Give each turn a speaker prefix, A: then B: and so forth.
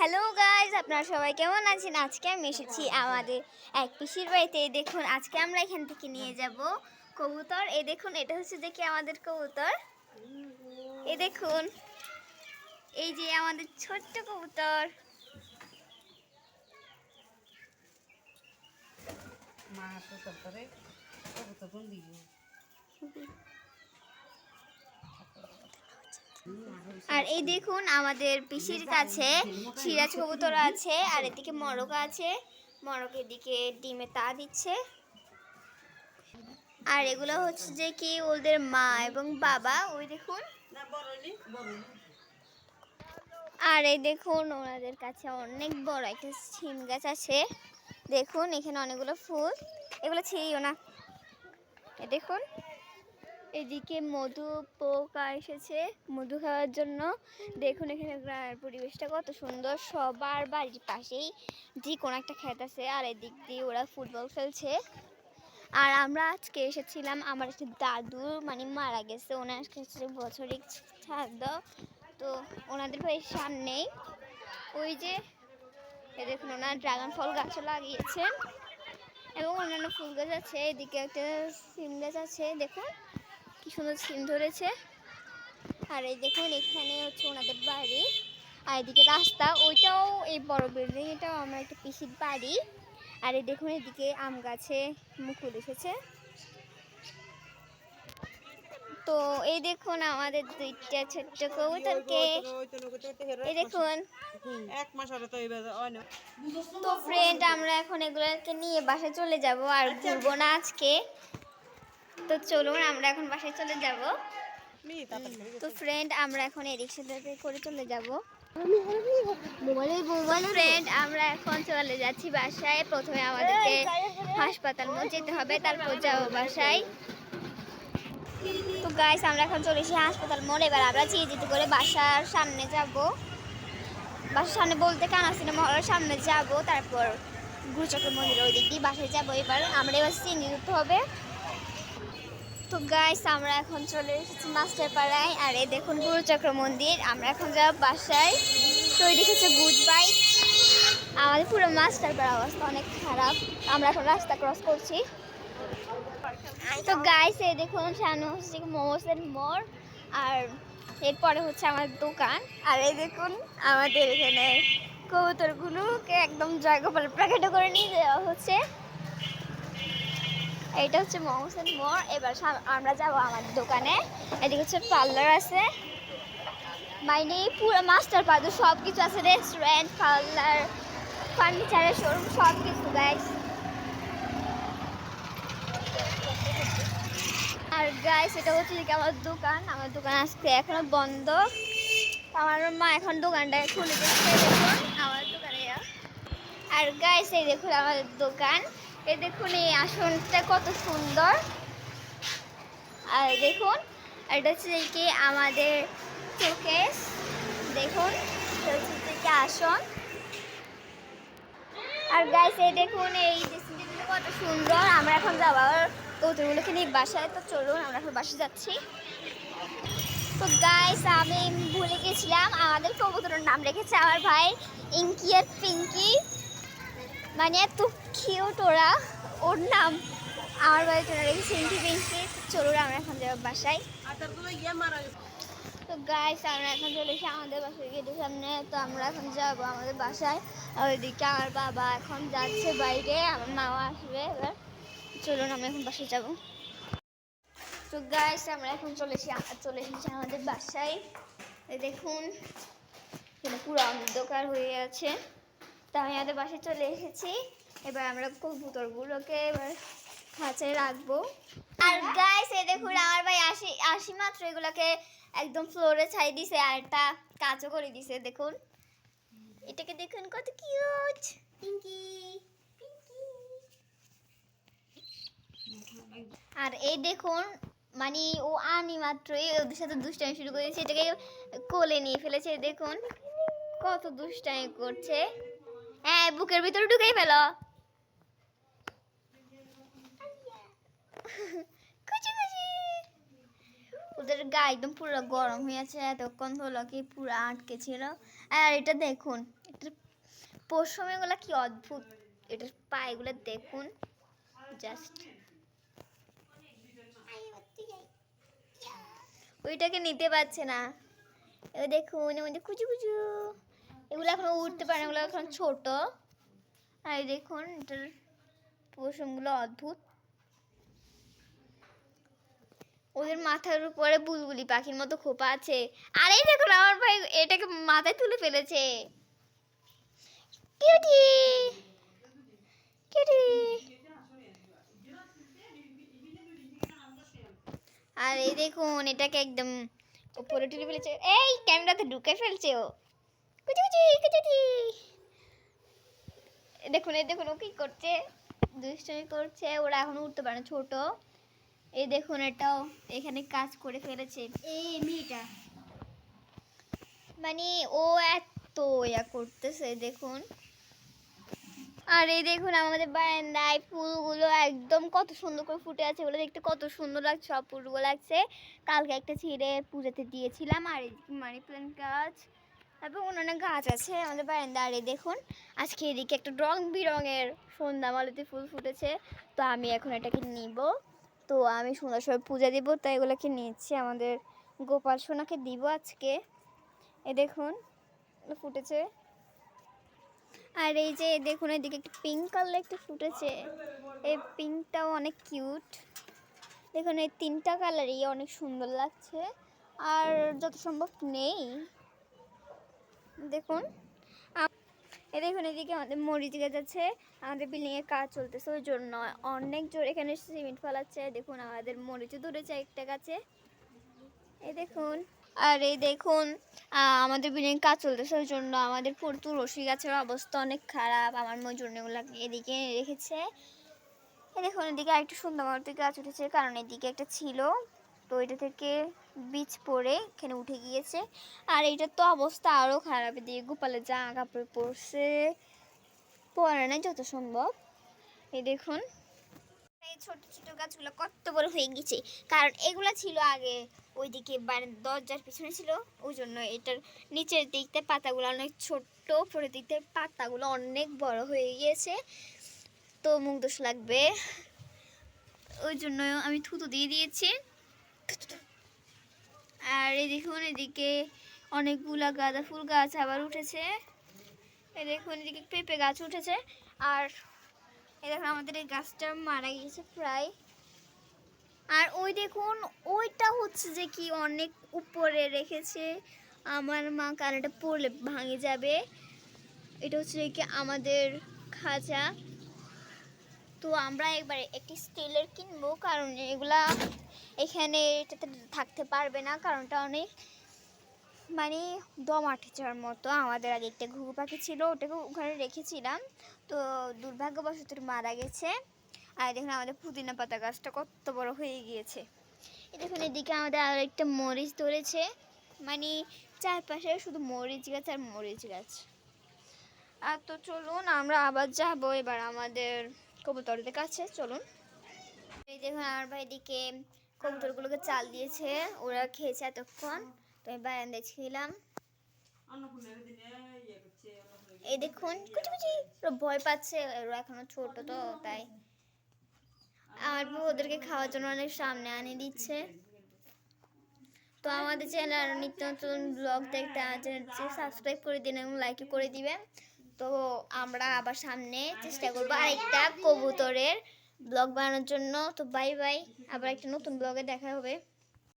A: Hello guys, আপনারা সবাই কেমন আছেন? আজকে আমি এসেছি আমাদের এক পিসির বাড়িতে। দেখুন, আজকে আমরা এখান থেকে নিয়ে যাব কবুতর। এই দেখুন, এটা হচ্ছে দেখি আমাদের কবুতর। এই দেখুন, এই যে আমাদের ছোট্ট কবুতর। আর এই দেখুন, আমাদের পিসির কাছে সিরাজ কবুতর আছে, আর এদিকে মরক আছে। মরকের দিকে ডিমে তা দিচ্ছে। আর এগুলো হচ্ছে যে কি ওদের মা এবং বাবা। ওই দেখুন, আর এই দেখুন ওনাদের কাছে অনেক বড় একটা সিম গাছ আছে। দেখুন এখানে অনেকগুলো ফুল, এগুলো ছিঁড়িও না। এই দেখুন, এদিকে মধু পোকা এসেছে মধু খাওয়ার জন্য। দেখুন এখানে গ্রামের পরিবেশটা কত সুন্দর, সবার বাড়ির পাশেই যে কোনো একটা ক্ষেত আছে, আর এদিক দিয়ে ওরা ফুটবল খেলছে। আর আমরা আজকে এসেছিলাম, আমার একটা দাদু মারা গেছে, ওনার কাছে বছরিক শ্রাদ্ধ। তো ওনাদের বাড়ির সামনেই ওই যে দেখুন ওনার ড্রাগন ফল গাছও লাগিয়েছেন এবং অন্যান্য ফুল গাছ আছে। এদিকে একটা সিম গাছ আছে, দেখুন কি সুন্দর সিম ধরেছে। আর এই দেখুন এখানে হচ্ছে ওনাদের বাড়ি, আর এদিকে রাস্তা, ওইটাও এই বড় বিল্ডিং, এটাও আমার একটা পিসির বাড়ি। আর এই দেখুন এদিকে আম গাছে মুকুল এসেছে। তো এই দেখুন আমাদের দুইটা ছোট্ট কবুতরকে, এই দেখুন। তো ফ্রেন্ড, আমরা এখন এগুলোকে নিয়ে বাসায় চলে যাব, আর ঘুরবো না আজকে। তো চলুন আমরা এখন বাসায় চলে যাব। তো ফ্রেন্ড, আমরা এখন এই রিক্সাতে করে চলে যাব। ফ্রেন্ড, আমরা এখন চলে যাচ্ছি বাসায়। প্রথমে আমাদেরকে হাসপাতাল যেতে হবে, তারপর যাবো বাসায়। তো গাইস, আমরা এখন চলে এসেছি হাসপাতাল মোড়। এবার আমরা যেতে করে বাসার সামনে যাব। বাসার সামনে বলতে কানাসিনা মহলের সামনে যাব, তারপর গুরুচক্র মন্দিরের ওই দিক দিয়ে বাসায় যাবো। এবার আমরা চিনি দিতে হবে। তো গাইস, আমরা এখন চলে এসেছি মাস্টার পাড়ায়, আর এই দেখুন গুরুচক্র মন্দির। আমরা এখন যাব বাসায়। তো এই দেখেছে গুড বাই। আমাদের পুরো মাস্টার পাড়ার অবস্থা অনেক খারাপ। আমরা এখন রাস্তা ক্রস করছি। তো গাইস, এই দেখুন সামনে হচ্ছে মোমোসের মোড়, আর এরপরে হচ্ছে আমার দোকান। আর এই দেখুন আমাদের এখানে কবুতরগুলোকে একদম জয়গোপাল প্যাকেটে করে নিয়ে যাওয়া হচ্ছে। এইটা হচ্ছে মোমোসের মোড়। এবার আমরা যাবো আমার দোকানে। এদিকে হচ্ছে পার্লার আছে, মানে পুরো মাস্টার পাড়া সব কিছু আছে, রেস্টুরেন্ট, পার্লার, ফার্নিচারের শোরুম, সব কিছু গাইস। আর গাইস, এটা হচ্ছে যে আমার দোকান। আমার দোকান আজকে এখনো বন্ধ। আমার মা এখন দোকানটা খুলে দিচ্ছে। দেখুন আমার দোকানে। আর গাইস, এই দেখুন আমাদের দোকান। এই দেখুন এই আসনটা কত সুন্দর। আর দেখুন এটা হচ্ছে কি আমাদের শোকেস। দেখুন এটা হচ্ছে কি আসন। আর গাইস, এই দেখুন এই ড্রেসিংটা কত সুন্দর। আমরা এখন যাবো কবুতরগুলোকে নিয়ে বাসায়। তো চলুন আমরা এখন বাসায় যাচ্ছি। তো গাইস, আমি ভুলে গেছিলাম, আমাদের কবুতরের নাম রেখেছে আমার ভাই ইঙ্কি আর পিঙ্কি, মানে এত কিউট ওরা। ওর নাম আমার বাড়িতে রেখেছে ইঙ্কি পিঙ্কি। চলুন আমরা এখন যাবো বাসায়। তো গাইস, আমরা এখন চলে এসে আমাদের বাসায় গেটের সামনে। তো আমরা এখন যাবো আমাদের বাসায়। আর ওইদিকে আমার বাবা এখন যাচ্ছে বাইরে, আমার মাও আসবে এবার। চলুন আমরা এখন বাসায় যাবো। তো গাইস, আমরা এখন চলে এসেছি আমাদের বাসায়। এই দেখুন এখানে পুরো অন্ধকার হয়ে আছে। তো আমি আমাদের বাসায় চলে এসেছি। এবার আমরা কবুতরগুলোকে এবার খাঁচায় রাখবো। আর গাইস, এই দেখুন আমার ভাই আসি মাত্র এগুলোকে একদম ফ্লোরে ছাই দিছে, আর একটা কাঁচও করে দিছে। দেখুন এটাকে, দেখুন কত কিউট পিঙ্কি। আর এই দেখুন, মানে ও আনি মাত্রই ওদের সাথে দুষ্টামি শুরু করেছে, এটাকে কোলে নিয়ে ফেলেছে। দেখুন কত দুষ্টামি করছে। হ্যাঁ, বুকের ভিতরে ঢুকেই ফেলো। ওদের গা একদম পুরো গরম হয়ে আছে, এতক্ষণ হলো কি পুরো আটকে ছিল। আর এটা দেখুন, এটার পশম এগুলা কি অদ্ভুত, এটার পায়েগুলো দেখুন জাস্ট। ওইটাকে নিতে পারছে না, এবার দেখুন আমাদের কুচু কুচু, এগুলো এখন উঠতে পারে না, এগুলো এখন ছোট। আর দেখুন এটার পশমগুলো অদ্ভুত। ওদের মাথার উপরে বুলবুলি পাখির মতো খোপা আছে। আর এই দেখুন আমার ভাই এটাকে মাথায় তুলে ফেলেছে। Cutie cutie. আর এই দেখুন এটাকে একদম উপরে তুলে ফেলেছে, এই ক্যামেরাতে ঢুকে ফেলছে ও। কুচি কুচি কুচি। দেখুন এই দেখুন ও কি করছে, দুষ্টামি করছে। ওরা এখনো উঠতে পারে না, ছোট। এই দেখুন এটাও এখানে কাজ করে ফেলেছে এই মেয়েটা, মানে ও এত ইয়া করতেছে দেখুন। আর এই দেখুন আমাদের বারান্দায় ফুলগুলো একদম কত সুন্দর করে ফুটে আছে, ওগুলো দেখতে কত সুন্দর লাগছে, সব ফুলগুলো লাগছে। কালকে একটা ছিঁড়ে পুজোতে দিয়েছিলাম। আর মানি প্ল্যান্ট গাছ, তারপর অন্যান্য গাছ আছে আমাদের বারান্দায়। আর এই দেখুন আজকে এদিকে একটা রং বেরঙের সন্ধ্যামালতি ফুল ফুটেছে, তো আমি এখন এটাকে নিব। তো আমি সুন্দর সব পূজা দিব, তাই এগুলোকে নিচ্ছি, আমাদের গোপাল সোনাকে দিব আজকে। এ দেখুন ফুটেছে। আর এই যে দেখুন এদিকে একটা পিঙ্ক কালার একটা ফুটেছে, এই পিঙ্কটাও অনেক কিউট। দেখুন এই তিনটা কালারই অনেক সুন্দর লাগছে। আর যত সম্ভব নেই দেখুন। এই দেখুন এদিকে আমাদের মরিচ গাছ আছে, আমাদের বিল্ডিংয়ের কাজ চলতেছে, ওই জন্য অনেক জোর এখানে সিমেন্ট ফেলাচ্ছে। দেখুন আমাদের মরিচও ধরেছে একটা গাছে, এই দেখুন। আর এই দেখুন আমাদের বিল্ডিং কাজ চলতেছে, ওই জন্য আমাদের তুলসী গাছের অবস্থা অনেক খারাপ। আমার মজুরগুলো এদিকে রেখেছে। এই দেখুন এদিকে আরেকটা সুন্দরমতি গাছ উঠেছে, কারণ এদিকে একটা ছিল, তো এটা থেকে বীজ পড়ে এখানে উঠে গিয়েছে। আর এইটার তো অবস্থা আরও খারাপ, এদিকে গোপালের জামা কাপড় পরছে, পরে না যত সম্ভব। এই দেখুন এই ছোট ছোট গাছগুলো কত বড় হয়ে গেছে, কারণ এগুলা ছিল আগে ওইদিকে দরজার পিছনে ছিল, ওই জন্য এটার নিচের দিকতে পাতাগুলো অনেক ছোট্ট, উপরের দিকতে পাতাগুলো অনেক বড় হয়ে গিয়েছে, তো মুখ দোষ লাগবে, ওই জন্য আমি থুতু দিয়ে দিয়েছি। আর এই দেখুন এদিকে অনেকগুলা গাঁদা ফুল গাছ আবার উঠেছে, এই দেখুন এদিকে পেঁপে গাছ উঠেছে। আর এই দেখুন আমাদের এই গাছটা মারা গিয়েছে প্রায়। আর ওই দেখুন ওইটা হচ্ছে যে কি অনেক উপরে রেখেছে আমার মা, কারণ এটা পড়লে ভাঙে যাবে। এটা হচ্ছে কি আমাদের খাঁচা, তো আমরা একবার একটি স্টিলের কিনবো, কারণ এগুলা এখানে এটাতে থাকতে পারবে না, কারণটা অনেক মানে দমাটে যাওয়ার মতো। আমাদের আগে একটা ঘুঘু পাখি ছিল, ওটাকে ওখানে রেখেছিলাম, তো দুর্ভাগ্যবশত মারা গেছে। আর দেখুন আমাদের পুদিনা পাতা গাছটা কত বড় হয়ে গিয়েছে। এই দেখুন এদিকে আমাদের আর একটা মরিচ ধরেছে, মানে চারপাশে শুধু মরিচ গাছ আর মরিচ গাছ। আর তো চলুন আমরা আবার যাবো এবার আমাদের কবুতরদের কাছে, চলুন। এই দেখুন আমার ভাই এদিকে কবুতরগুলোকে চাল দিয়েছে, ওরা খেয়েছে এতক্ষণ, তো আমি বারান্দায় ছিলাম। এই দেখুন কুচি কুচি ওরা ভয় পাচ্ছে, ওরা এখনো ছোট তো তাই। আমার বউ ওদেরকে খাওয়ার জন্য অনেক সামনে আনে দিচ্ছে। তো আমাদের চ্যানেল নিত্য নতুন ব্লগ দেখতে চ্যানেলটি সাবস্ক্রাইব করে দিন এবং লাইক করে দিবেন। তো আমরা আবার সামনে চেষ্টা করবো আরেকটা কবুতরের ব্লগ বানানোর জন্য। তো বাই বাই, আবার একটা নতুন ব্লগে দেখা হবে।